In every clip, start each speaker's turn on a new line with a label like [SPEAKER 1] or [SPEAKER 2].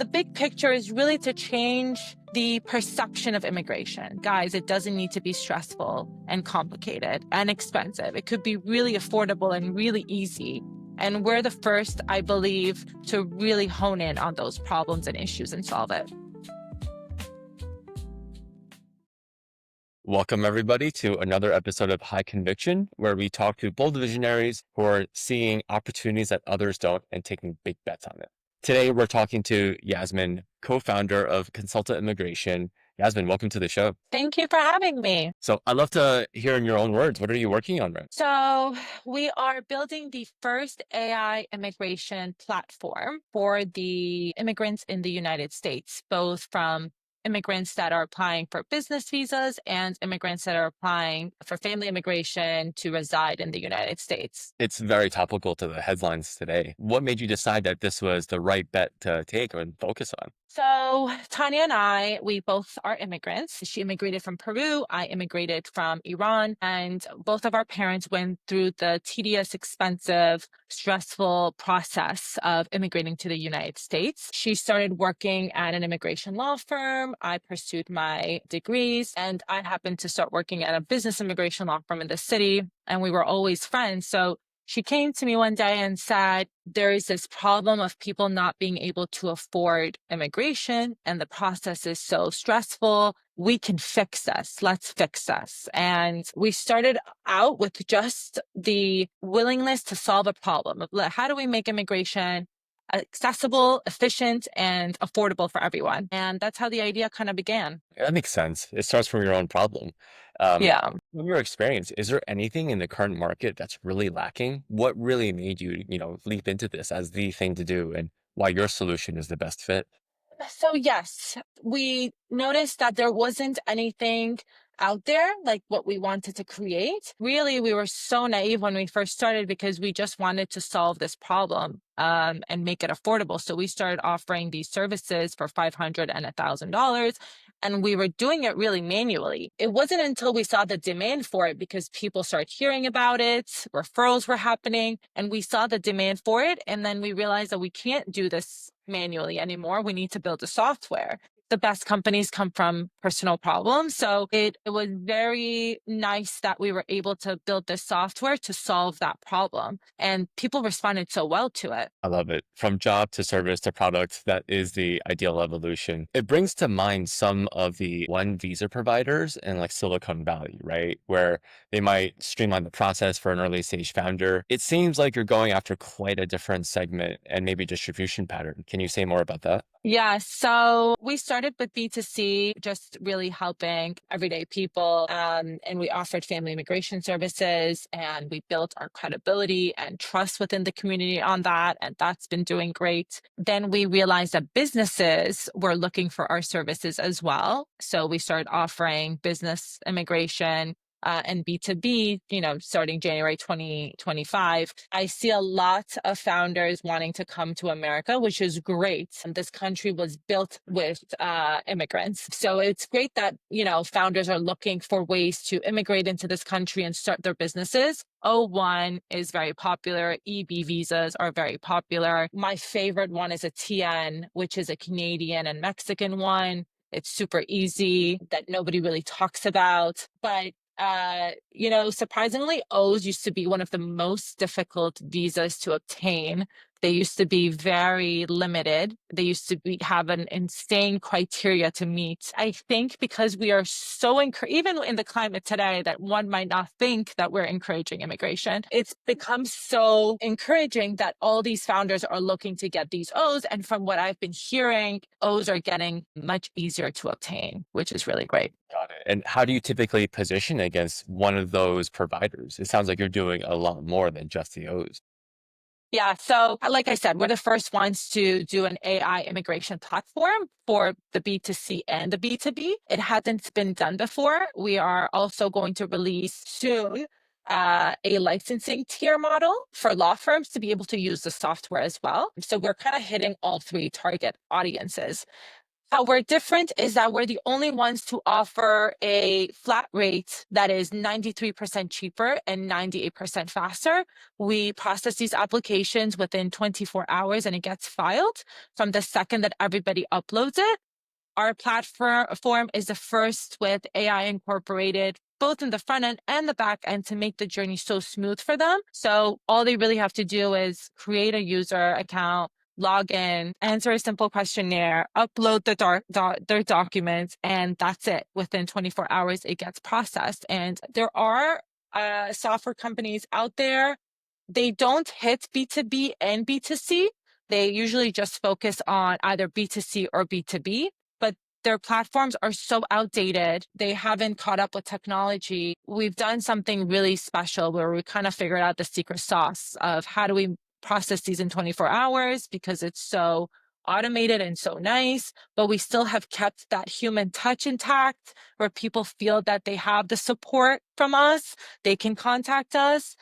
[SPEAKER 1] The big picture is really to change the perception of immigration. Guys, it doesn't need to be stressful and complicated and expensive. It could be really affordable and really easy. And we're the first, I believe, to really hone in on those problems and issues and solve it.
[SPEAKER 2] Welcome, everybody, to another episode of High Conviction, where we talk to bold visionaries who are seeing opportunities that others don't and taking big bets on it. Today, we're talking to Yasaman, co-founder of Consulta Immigration. Yasaman, welcome to the show.
[SPEAKER 1] Thank you for having me.
[SPEAKER 2] So I'd love to hear in your own words, what are you working on, right?
[SPEAKER 1] So we are building the first AI immigration platform for the immigrants in the United States, both from immigrants that are applying for business visas and immigrants that are applying for family immigration to reside in the United States.
[SPEAKER 2] It's very topical to the headlines today. What made you decide that this was the right bet to take and focus on?
[SPEAKER 1] So Tanya and I, we both are immigrants. She immigrated from Peru. I immigrated from Iran. And both of our parents went through the tedious, expensive, stressful process of immigrating to the United States. She started working at an immigration law firm. I pursued my degrees, and I happened to start working at a business immigration law firm in the city. And we were always friends. So she came to me one day and said, there is this problem of people not being able to afford immigration, and the process is so stressful. We can fix this. Let's fix this. And we started out with just the willingness to solve a problem. How do we make immigration accessible, efficient, and affordable for everyone? And that's how the idea kind of began.
[SPEAKER 2] That makes sense. It starts from your own problem.
[SPEAKER 1] Yeah.
[SPEAKER 2] From your experience, is there anything in the current market that's really lacking? What really made you, leap into this as the thing to do, and why your solution is the best fit?
[SPEAKER 1] So yes, we noticed that there wasn't anything out there like what we wanted to create. Really, we were so naive when we first started because we just wanted to solve this problem and make it affordable. So we started offering these services for $500 and $1,000. And we were doing it really manually. It wasn't until we saw the demand for it because people started hearing about it, referrals were happening, and we saw the demand for it. And then we realized that we can't do this manually anymore. We need to build a software. The best companies come from personal problems. So it was very nice that we were able to build this software to solve that problem. And people responded so well to it.
[SPEAKER 2] I love it. From job to service to product, that is the ideal evolution. It brings to mind some of the one visa providers in like Silicon Valley, right? Where they might streamline the process for an early stage founder. It seems like you're going after quite a different segment and maybe distribution pattern. Can you say more about that?
[SPEAKER 1] Yeah, so we started with B2C, just really helping everyday people. And we offered family immigration services, and we built our credibility and trust within the community on that. And that's been doing great. Then we realized that businesses were looking for our services as well. So we started offering business immigration and B2B, starting January 2025. I see a lot of founders wanting to come to America, which is great. And this country was built with immigrants. So it's great that, founders are looking for ways to immigrate into this country and start their businesses. O1 is very popular. EB visas are very popular. My favorite one is a TN, which is a Canadian and Mexican one. It's super easy that nobody really talks about. But surprisingly, O's used to be one of the most difficult visas to obtain. They used to be very limited. They used to have an insane criteria to meet. I think because we are so, even in the climate today, that one might not think that we're encouraging immigration, it's become so encouraging that all these founders are looking to get these O's. And from what I've been hearing, O's are getting much easier to obtain, which is really great.
[SPEAKER 2] Got it. And how do you typically position against one of those providers? It sounds like you're doing a lot more than just the O's.
[SPEAKER 1] Yeah. So like I said, we're the first ones to do an AI immigration platform for the B2C and the B2B. It hasn't been done before. We are also going to release soon a licensing tier model for law firms to be able to use the software as well. So we're kind of hitting all three target audiences. How we're different is that we're the only ones to offer a flat rate that is 93% cheaper and 98% faster. We process these applications within 24 hours and it gets filed from the second that everybody uploads it. Our platform is the first with AI incorporated both in the front end and the back end to make the journey so smooth for them. So all they really have to do is create a user account, log in, answer a simple questionnaire, upload their documents, and that's it. Within 24 hours, it gets processed. And there are software companies out there. They don't hit B2B and B2C. They usually just focus on either B2C or B2B, but their platforms are so outdated. They haven't caught up with technology. We've done something really special where we kind of figured out the secret sauce of how do we process these in 24 hours because it's so automated and so nice, but we still have kept that human touch intact where people feel that they have the support from us. They can contact us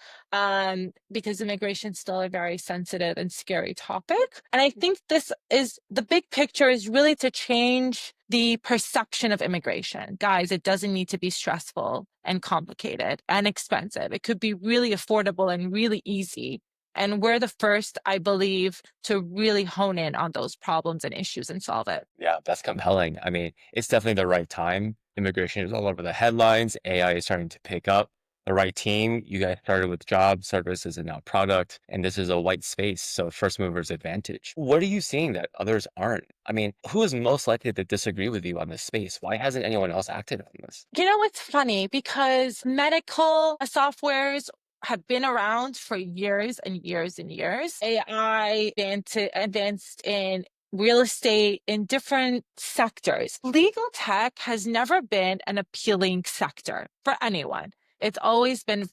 [SPEAKER 1] because immigration is still a very sensitive and scary topic. And I think this is the big picture is really to change the perception of immigration. Guys, it doesn't need to be stressful and complicated and expensive. It could be really affordable and really easy. And we're the first, I believe, to really hone in on those problems and issues and solve it.
[SPEAKER 2] Yeah, that's compelling. I mean, it's definitely the right time. Immigration is all over the headlines. AI is starting to pick up. The right team. You guys started with job, services, and now product. And this is a white space. So first mover's advantage. What are you seeing that others aren't? I mean, who is most likely to disagree with you on this space? Why hasn't anyone else acted on this?
[SPEAKER 1] You know, it's funny because medical softwares have been around for years and years and years. AI advanced in real estate in different sectors. Legal tech has never been an appealing sector for anyone. It's always been,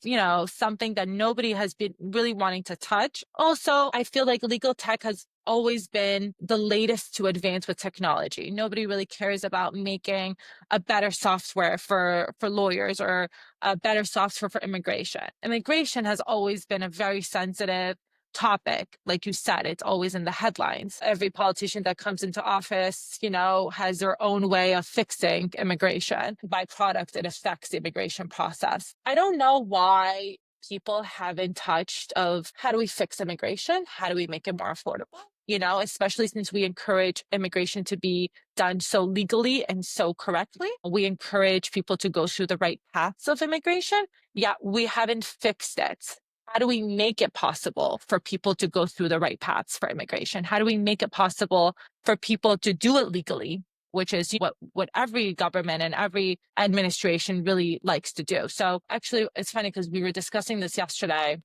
[SPEAKER 1] something that nobody has been really wanting to touch. Also, I feel like legal tech has always been the latest to advance with technology. Nobody really cares about making a better software for lawyers or a better software for immigration. Immigration has always been a very sensitive topic. Like you said, it's always in the headlines. Every politician that comes into office, has their own way of fixing immigration. By product, it affects the immigration process. I don't know why people haven't touched of how do we fix immigration? How do we make it more affordable? Especially since we encourage immigration to be done so legally and so correctly. We encourage people to go through the right paths of immigration, yet we haven't fixed it. How do we make it possible for people to go through the right paths for immigration? How do we make it possible for people to do it legally, which is what every government and every administration really likes to do. So actually, it's funny because we were discussing this yesterday.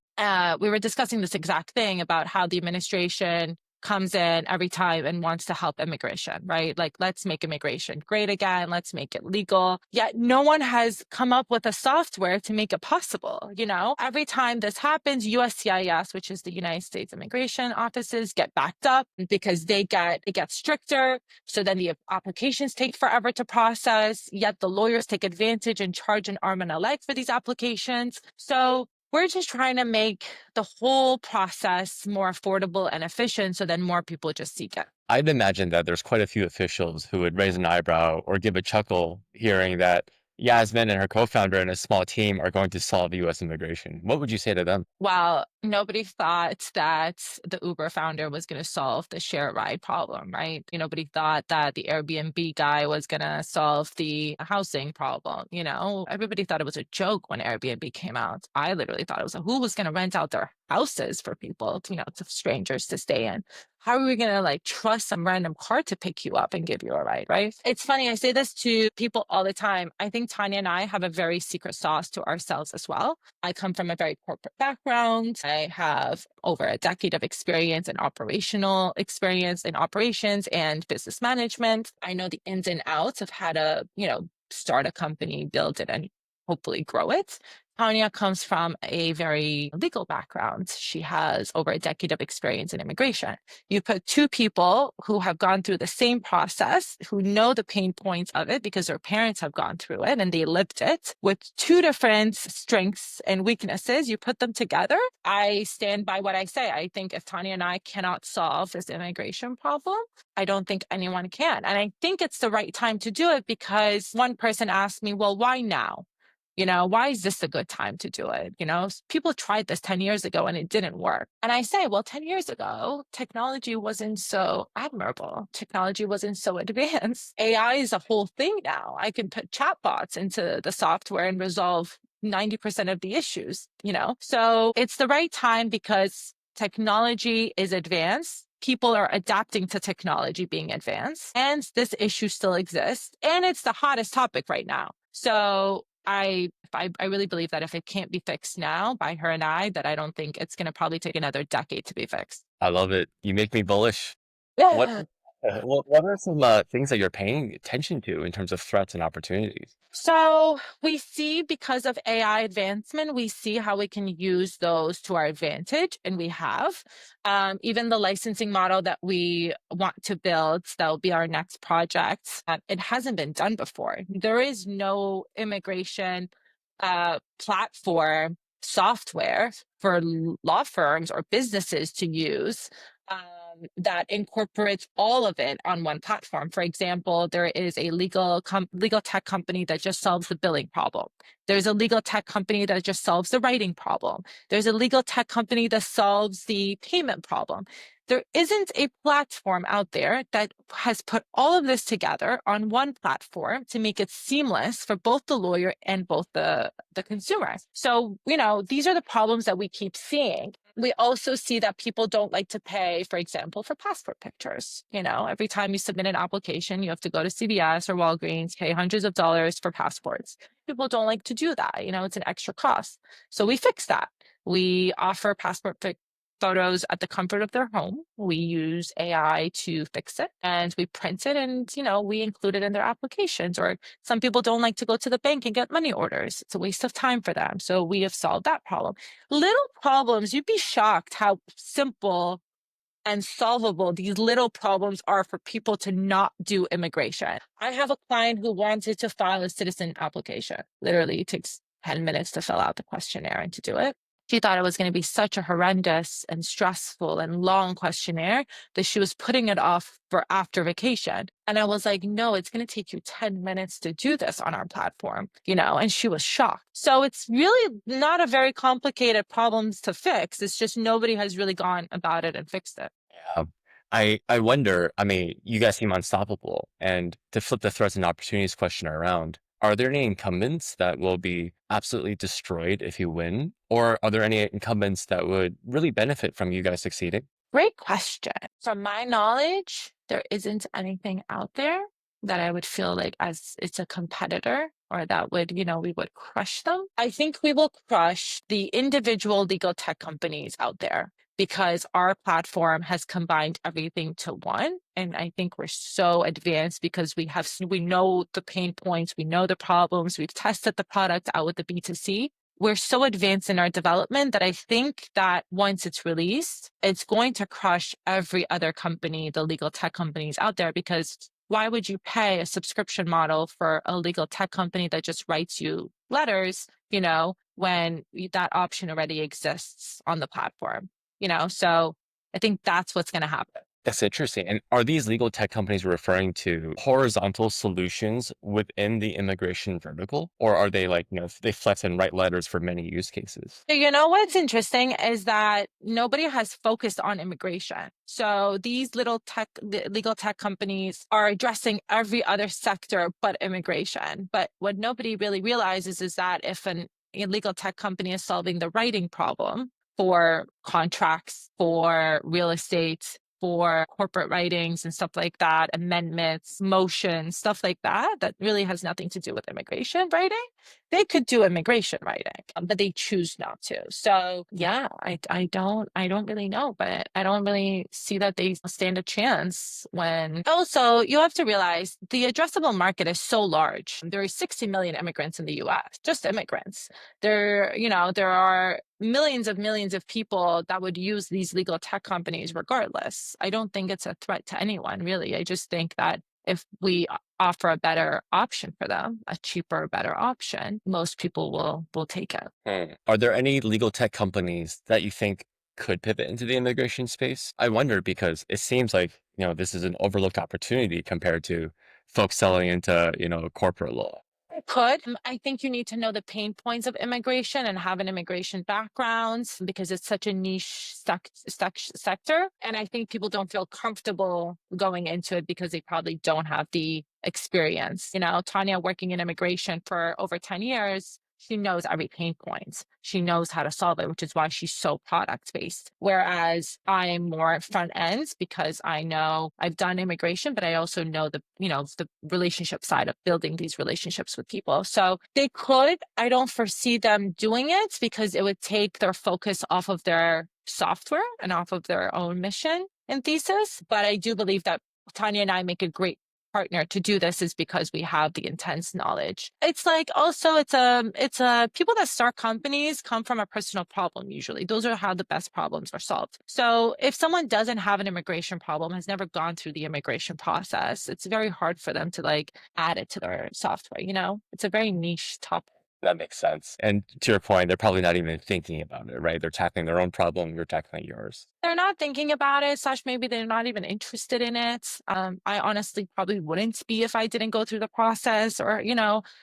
[SPEAKER 1] We were discussing this exact thing about how the administration comes in every time and wants to help immigration, right? Like, let's make immigration great again. Let's make it legal. Yet no one has come up with a software to make it possible. Every time this happens, USCIS, which is the United States Immigration Offices, get backed up because it gets stricter. So then the applications take forever to process, yet the lawyers take advantage and charge an arm and a leg for these applications. So we're just trying to make the whole process more affordable and efficient so then more people just seek it.
[SPEAKER 2] I'd imagine that there's quite a few officials who would raise an eyebrow or give a chuckle hearing that Yasmin and her co-founder and a small team are going to solve US immigration. What would you say to them?
[SPEAKER 1] Well, nobody thought that the Uber founder was going to solve the share ride problem, right? Nobody thought that the Airbnb guy was going to solve the housing problem. Everybody thought it was a joke when Airbnb came out. I literally thought it was who was going to rent out their houses for people, to strangers to stay in. How are we going to trust some random car to pick you up and give you a ride, right? It's funny. I say this to people all the time. I think Tanya and I have a very secret sauce to ourselves as well. I come from a very corporate background. I have over a decade of experience in operational experience in operations and business management. I know the ins and outs of how to, start a company, build it, and hopefully grow it. Tanya comes from a very legal background. She has over a decade of experience in immigration. You put two people who have gone through the same process, who know the pain points of it because their parents have gone through it and they lived it, with two different strengths and weaknesses. You put them together. I stand by what I say. I think if Tanya and I cannot solve this immigration problem, I don't think anyone can. And I think it's the right time to do it because one person asked me, well, why now? Why is this a good time to do it? People tried this 10 years ago and it didn't work. And I say, well, 10 years ago, technology wasn't so admirable. Technology wasn't so advanced. AI is a whole thing now. I can put chatbots into the software and resolve 90% of the issues. So it's the right time because technology is advanced. People are adapting to technology being advanced, and this issue still exists. And it's the hottest topic right now. So I really believe that if it can't be fixed now by her and I, that I don't think it's going to probably take another decade to be fixed.
[SPEAKER 2] I love it. You make me bullish. What
[SPEAKER 1] Yeah.
[SPEAKER 2] what are some things that you're paying attention to in terms of threats and opportunities?
[SPEAKER 1] So we see because of AI advancement, we see how we can use those to our advantage, and we have. Even the licensing model that we want to build, that will be our next project, it hasn't been done before. There is no immigration platform software for law firms or businesses to use that incorporates all of it on one platform. For example, there is a legal tech company that just solves the billing problem. There's a legal tech company that just solves the writing problem. There's a legal tech company that solves the payment problem. There isn't a platform out there that has put all of this together on one platform to make it seamless for both the lawyer and both the consumer. So, these are the problems that we keep seeing. We also see that people don't like to pay, for example, for passport pictures. Every time you submit an application, you have to go to CVS or Walgreens, pay hundreds of dollars for passports. People don't like to do that. It's an extra cost. So we fix that. We offer photos at the comfort of their home. We use AI to fix it, and we print it, and we include it in their applications. Or some people don't like to go to the bank and get money orders. It's a waste of time for them. So we have solved that problem. Little problems, you'd be shocked how simple and solvable these little problems are for people to not do immigration. I have a client who wanted to file a citizen application. Literally, it takes 10 minutes to fill out the questionnaire and to do it. She thought it was going to be such a horrendous and stressful and long questionnaire that she was putting it off for after vacation. And I was like, no, it's going to take you 10 minutes to do this on our platform, and she was shocked. So it's really not a very complicated problem to fix. It's just nobody has really gone about it and fixed it.
[SPEAKER 2] Yeah. I wonder, I mean, you guys seem unstoppable. And to flip the threats and opportunities question around, are there any incumbents that will be absolutely destroyed if you win? Or are there any incumbents that would really benefit from you guys succeeding?
[SPEAKER 1] Great question. From my knowledge, there isn't anything out there that I would feel like as it's a competitor or that would, we would crush them. I think we will crush the individual legal tech companies out there because our platform has combined everything to one. And I think we're so advanced because we know the pain points, we know the problems, we've tested the product out with the B2C. We're so advanced in our development that I think that once it's released, it's going to crush every other company, the legal tech companies out there, because why would you pay a subscription model for a legal tech company that just writes you letters, when that option already exists on the platform, So I think that's what's going to happen.
[SPEAKER 2] That's interesting. And are these legal tech companies referring to horizontal solutions within the immigration vertical? Or are they like, they flex and write letters for many use cases?
[SPEAKER 1] So, what's interesting is that nobody has focused on immigration. So these legal tech companies are addressing every other sector but immigration. But what nobody really realizes is that if a legal tech company is solving the writing problem for contracts, for real estate, for corporate writings and stuff like that, amendments, motions, stuff like that, that really has nothing to do with immigration writing. They could do immigration writing, but they choose not to. So yeah, I don't really know, but I don't really see that they stand a chance when also you have to realize the addressable market is so large. There are 60 million immigrants in the US, just immigrants. There are millions of people that would use these legal tech companies regardless. I don't think it's a threat to anyone, really. I just think that if we offer a better option for them, a cheaper, better option, most people will take it.
[SPEAKER 2] Are there any legal tech companies that you think could pivot into the immigration space? I wonder because it seems like, this is an overlooked opportunity compared to folks selling into, corporate law.
[SPEAKER 1] It could. I think you need to know the pain points of immigration and have an immigration background because it's such a niche sector. And I think people don't feel comfortable going into it because they probably don't have the experience. Tanya working in immigration for over 10 years, she knows every pain point. She knows how to solve it, which is why she's so product based. Whereas I'm more front ends because I know I've done immigration, but I also know the relationship side of building these relationships with people. So they could, I don't foresee them doing it because it would take their focus off of their software and off of their own mission and thesis. But I do believe that Tanya and I make a great partner to do this is because we have the intense knowledge. It's like also it's a people that start companies come from a personal problem usually. Those are how the best problems are solved. So if someone doesn't have an immigration problem, has never gone through the immigration process, it's very hard for them to like add it to their software. It's a very niche topic.
[SPEAKER 2] That makes sense. And to your point, they're probably not even thinking about it, right? They're tackling their own problem, you're tackling yours.
[SPEAKER 1] They're not thinking about it, slash maybe they're not even interested in it. I honestly probably wouldn't be if I didn't go through the process or,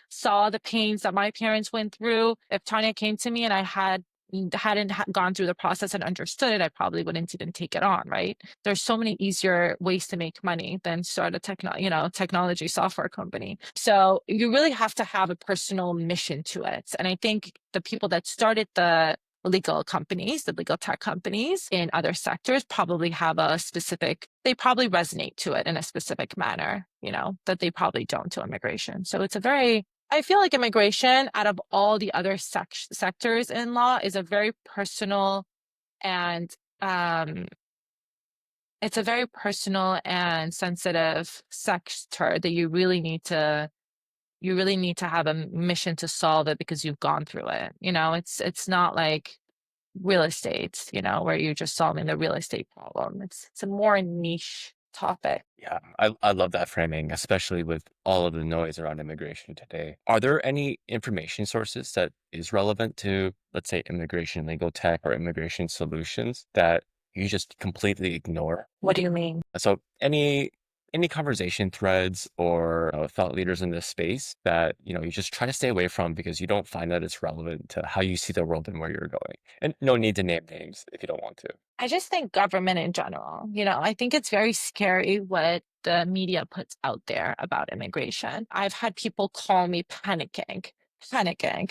[SPEAKER 1] saw the pains that my parents went through. If Tanya came to me and I hadn't gone through the process and understood it, I probably wouldn't even take it on, right? There's so many easier ways to make money than start a technology software company. So you really have to have a personal mission to it. And I think the people that started the legal companies, the legal tech companies in other sectors probably have they probably resonate to it in a specific manner, that they probably don't to immigration. So I feel like immigration out of all the other sectors in law is a very personal and, it's a very personal and sensitive sector that you really need to have a mission to solve it because you've gone through it. It's not like real estate, where you're just solving the real estate problem. It's a more niche topic.
[SPEAKER 2] Yeah, I love that framing, especially with all of the noise around immigration today. Are there any information sources that is relevant to, let's say, immigration legal tech or immigration solutions that you just completely ignore?
[SPEAKER 1] What do you mean?
[SPEAKER 2] So any conversation threads or thought leaders in this space that you just try to stay away from because you don't find that it's relevant to how you see the world and where you're going. And no need to name names if you don't want to.
[SPEAKER 1] I just think government in general, I think it's very scary what the media puts out there about immigration. I've had people call me panicking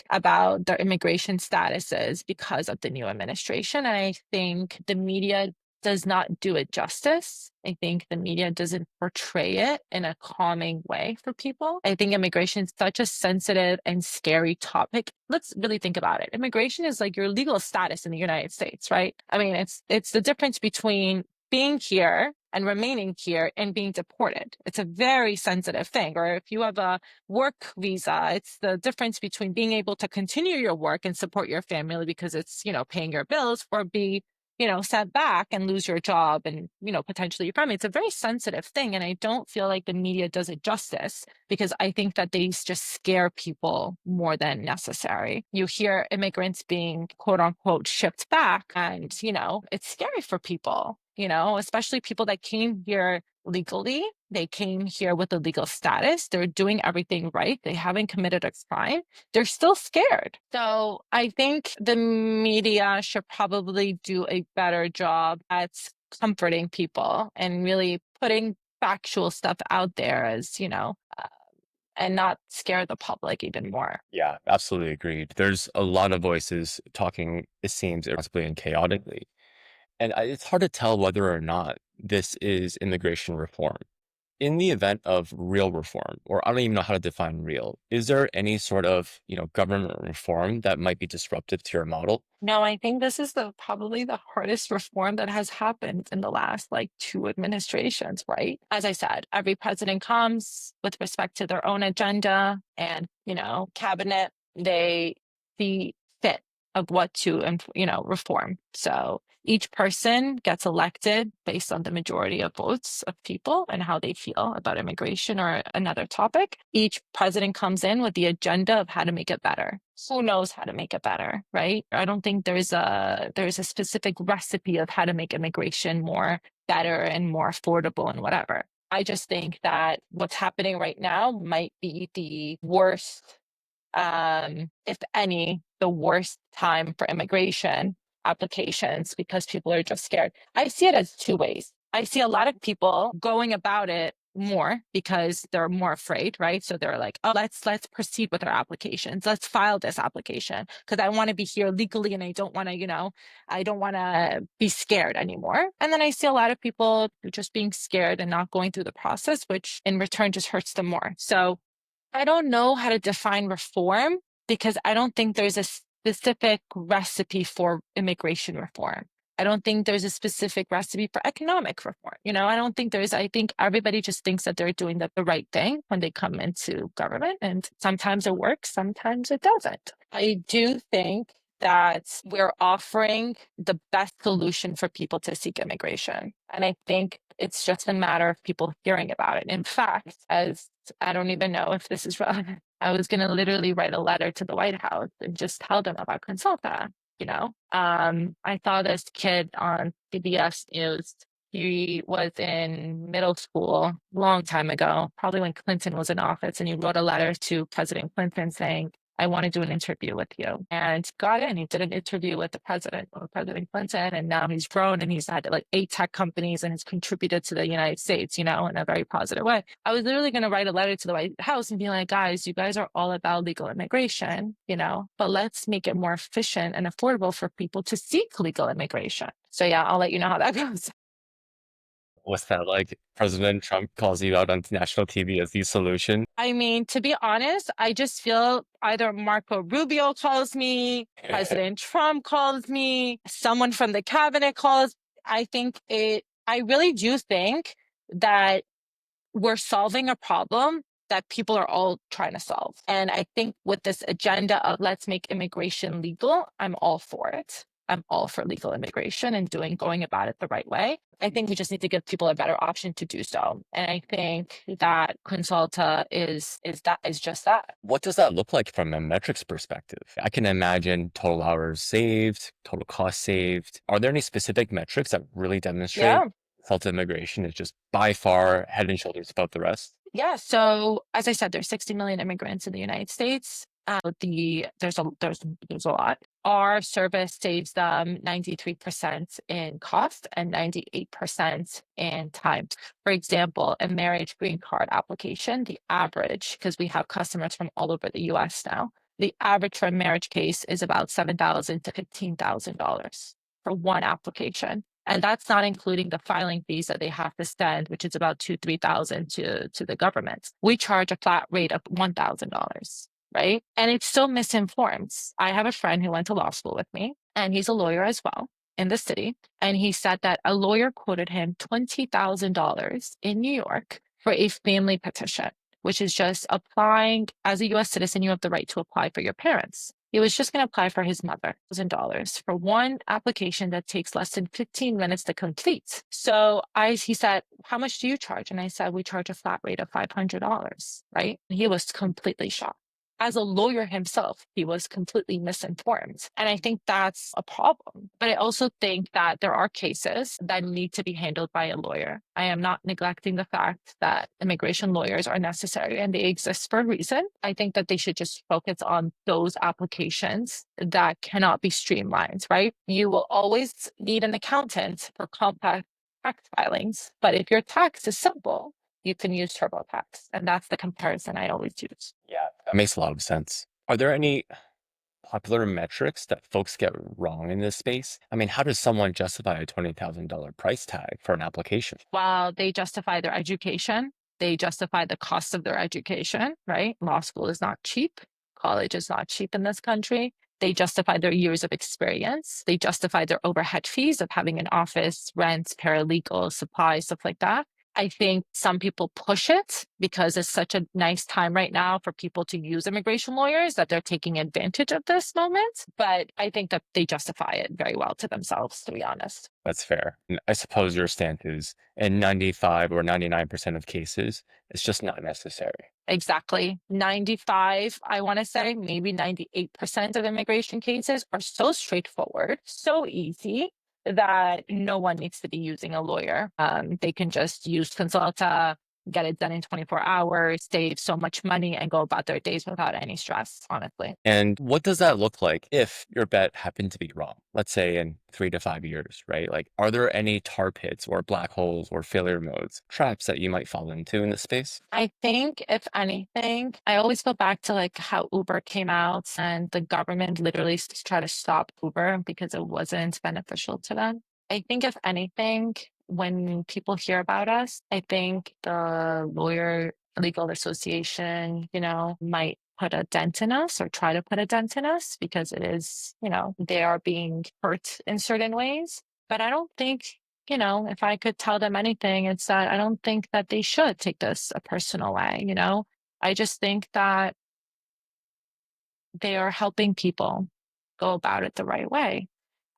[SPEAKER 1] about their immigration statuses because of the new administration. And I think the media does not do it justice. I think the media doesn't portray it in a calming way for people. I think immigration is such a sensitive and scary topic. Let's really think about it. Immigration is like your legal status in the United States, right? I mean, it's the difference between being here and remaining here and being deported. It's a very sensitive thing. Or if you have a work visa, it's the difference between being able to continue your work and support your family because it's, paying your bills, or be sent back and lose your job and, potentially your family. It's a very sensitive thing. And I don't feel like the media does it justice because I think that they just scare people more than necessary. You hear immigrants being quote unquote shipped back and, it's scary for people, especially people that came here legally. They came here with a legal status. They're doing everything right. They haven't committed a crime. They're still scared. So I think the media should probably do a better job at comforting people and really putting factual stuff out there as, and not scare the public even more.
[SPEAKER 2] Yeah, absolutely agreed. There's a lot of voices talking, it seems, irresponsibly and chaotically. And it's hard to tell whether or not this is immigration reform. In the event of real reform, or I don't even know how to define real, is there any sort of, government reform that might be disruptive to your model?
[SPEAKER 1] No, I think this is the probably the hardest reform that has happened in the last like two administrations, right? As I said, every president comes with respect to their own agenda and, cabinet, they see fit of what to, reform. So each person gets elected based on the majority of votes of people and how they feel about immigration or another topic. Each president comes in with the agenda of how to make it better. Who knows how to make it better, right? I don't think there's a specific recipe of how to make immigration more better and more affordable and whatever. I just think that what's happening right now might be the worst, if any, the worst time for immigration applications because people are just scared. I see it as two ways. I see a lot of people going about it more because they're more afraid, right? So they're like, oh, let's proceed with our applications. Let's file this application because I want to be here legally and I don't want to, I don't want to be scared anymore. And then I see a lot of people just being scared and not going through the process, which in return just hurts them more. So I don't know how to define reform because I don't think there's a specific recipe for immigration reform. I don't think there's a specific recipe for economic reform. I don't think I think everybody just thinks that they're doing the right thing when they come into government. And sometimes it works, sometimes it doesn't. I do think that we're offering the best solution for people to seek immigration. And I think it's just a matter of people hearing about it. In fact, as I don't even know if this is relevant, I was going to literally write a letter to the White House and just tell them about Consulta. I saw this kid on CBS News. He was in middle school long time ago, probably when Clinton was in office, and he wrote a letter to President Clinton saying, I want to do an interview with you. And got in. He did an interview with the president, or President Clinton, and now he's grown and he's had like 8 tech companies and has contributed to the United States, in a very positive way. I was literally going to write a letter to the White House and be like, guys, you guys are all about legal immigration, but let's make it more efficient and affordable for people to seek legal immigration. So yeah, I'll let you know how that goes.
[SPEAKER 2] What's that like? President Trump calls you out on national TV as the solution.
[SPEAKER 1] I mean, to be honest, I just feel either Marco Rubio calls me, President Trump calls me, someone from the cabinet calls. I really do think that we're solving a problem that people are all trying to solve. And I think with this agenda of let's make immigration legal, I'm all for it. I'm all for legal immigration and going about it the right way. I think we just need to give people a better option to do so. And I think that Consulta is just that.
[SPEAKER 2] What does that look like from a metrics perspective? I can imagine total hours saved, total cost saved. Are there any specific metrics that really demonstrate
[SPEAKER 1] Yeah.
[SPEAKER 2] health immigration is just by far head and shoulders above the rest?
[SPEAKER 1] Yeah. So as I said, there's 60 million immigrants in the United States. There's a lot. Our service saves them 93% in cost and 98% in time. For example, a marriage green card application, the average, because we have customers from all over the US now, the average for a marriage case is about $7,000 to $15,000 for one application. And that's not including the filing fees that they have to spend, which is about 2,000 to 3,000 to the government. We charge a flat rate of $1,000, right? And it's still misinformed. I have a friend who went to law school with me, and he's a lawyer as well in the city. And he said that a lawyer quoted him $20,000 in New York for a family petition, which is just applying as a US citizen, you have the right to apply for your parents. He was just going to apply for his mother, $1,000 for one application that takes less than 15 minutes to complete. So he said, how much do you charge? And I said, we charge a flat rate of $500, right? And he was completely shocked. As a lawyer himself, he was completely misinformed. And I think that's a problem. But I also think that there are cases that need to be handled by a lawyer. I am not neglecting the fact that immigration lawyers are necessary and they exist for a reason. I think that they should just focus on those applications that cannot be streamlined, right? You will always need an accountant for complex tax filings. But if your tax is simple, you can use TurboTax. And that's the comparison I always use.
[SPEAKER 2] Yeah, that makes a lot of sense. Are there any popular metrics that folks get wrong in this space? I mean, how does someone justify a $20,000 price tag for an application?
[SPEAKER 1] While they justify their education, they justify the cost of their education, right? Law school is not cheap. College is not cheap in this country. They justify their years of experience. They justify their overhead fees of having an office, rent, paralegal, supplies, stuff like that. I think some people push it because it's such a nice time right now for people to use immigration lawyers that they're taking advantage of this moment. But I think that they justify it very well to themselves, to be honest.
[SPEAKER 2] That's fair. And I suppose your stance is in 95 or 99% of cases, it's just not necessary.
[SPEAKER 1] Exactly. 95, I want to say maybe 98% of immigration cases are so straightforward, so easy that no one needs to be using a lawyer. They can just use Consulta, get it done in 24 hours, save so much money, and go about their days without any stress, honestly.
[SPEAKER 2] And what does that look like if your bet happened to be wrong? Let's say in 3 to 5 years, right? Like, are there any tar pits or black holes or failure modes, traps that you might fall into in this space?
[SPEAKER 1] I think if anything, I always go back to like how Uber came out and the government literally tried to stop Uber because it wasn't beneficial to them. I think if anything, when people hear about us, I think the lawyer legal association, might put a dent in us or try to put a dent in us because it is, they are being hurt in certain ways. But I don't think, if I could tell them anything, it's that I don't think that they should take this a personal way. I just think that they are helping people go about it the right way.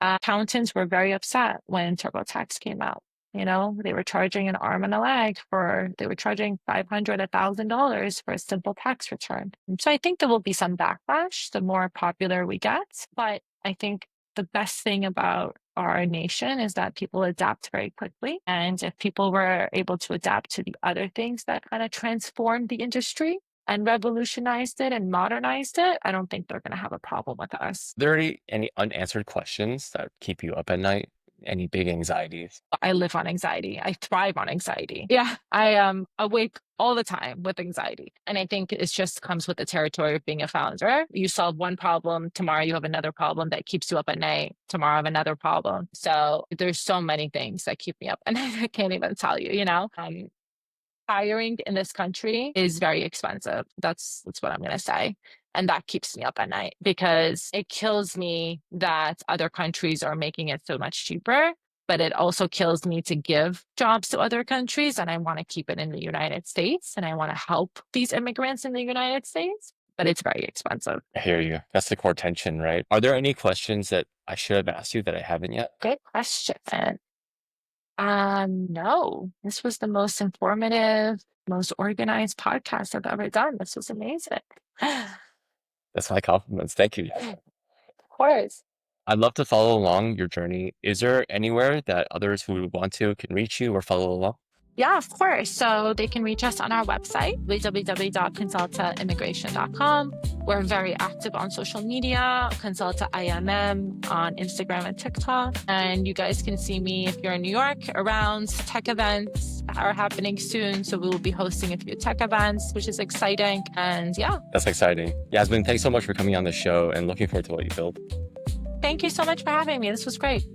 [SPEAKER 1] Accountants were very upset when TurboTax came out. They were charging an arm and a leg they were charging $500, $1,000 for a simple tax return. And so I think there will be some backlash the more popular we get. But I think the best thing about our nation is that people adapt very quickly. And if people were able to adapt to the other things that kind of transformed the industry and revolutionized it and modernized it, I don't think they're going to have a problem with us.
[SPEAKER 2] Are there any unanswered questions that keep you up at night? Any big anxieties?
[SPEAKER 1] I live on anxiety. I thrive on anxiety. Yeah, I am awake all the time with anxiety. And I think it just comes with the territory of being a founder. You solve one problem, tomorrow you have another problem that keeps you up at night. Tomorrow I have another problem. So there's so many things that keep me up and I can't even tell you. Hiring in this country is very expensive. That's what I'm going to say. And that keeps me up at night because it kills me that other countries are making it so much cheaper, but it also kills me to give jobs to other countries. And I want to keep it in the United States and I want to help these immigrants in the United States, but it's very expensive.
[SPEAKER 2] I hear you. That's the core tension, right? Are there any questions that I should have asked you that I haven't yet?
[SPEAKER 1] Good question. No, this was the most informative, most organized podcast I've ever done. This was amazing.
[SPEAKER 2] That's my compliments. Thank you.
[SPEAKER 1] Of course.
[SPEAKER 2] I'd love to follow along your journey. Is there anywhere that others who want to can reach you or follow along?
[SPEAKER 1] Yeah, of course. So they can reach us on our website, www.consultaimmigration.com. We're very active on social media, Consulta IMM on Instagram and TikTok. And you guys can see me if you're in New York around. Tech events are happening soon. So we will be hosting a few tech events, which is exciting. And yeah.
[SPEAKER 2] That's exciting. Yasmin, thanks so much for coming on the show and looking forward to what you build.
[SPEAKER 1] Thank you so much for having me. This was great.